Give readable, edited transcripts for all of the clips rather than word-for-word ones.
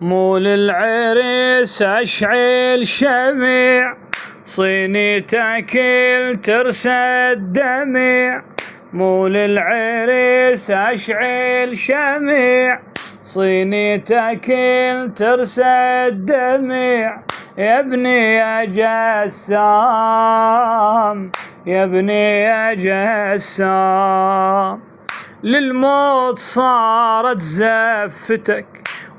مول العريس أشعل شميع، صيني تاكل ترسى الدميع. مول العريس أشعل شميع، صيني تاكل ترسى الدميع. يا ابني يا جسام، يا ابني يا جسام، للموت صارت زفتك،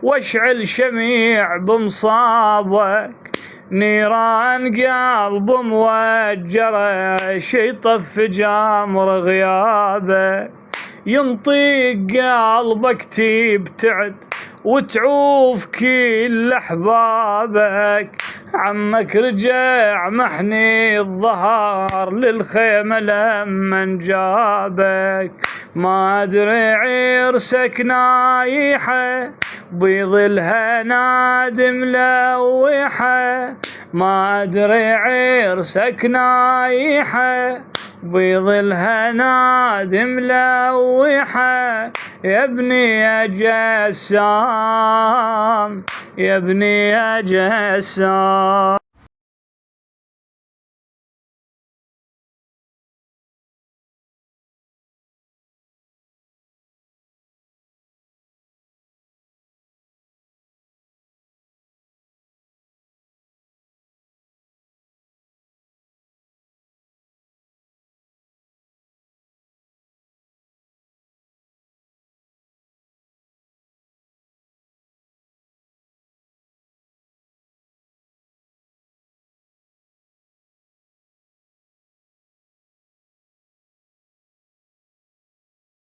واشعل شميع بمصابك. نيران قلب موجرة، شيطف جمر غيابك. ينطيق قلبك تبتعد وتعوف كل احبابك. عمك رجع محني الظهر للخيمة لمن جابك. ما ادري عرسك نايحة، بيض الهنا ملوحة. ما ادري عرسك نايحة، بيض الهنا ملوحة. يا ابني يا جسام، يا ابني يا جسام.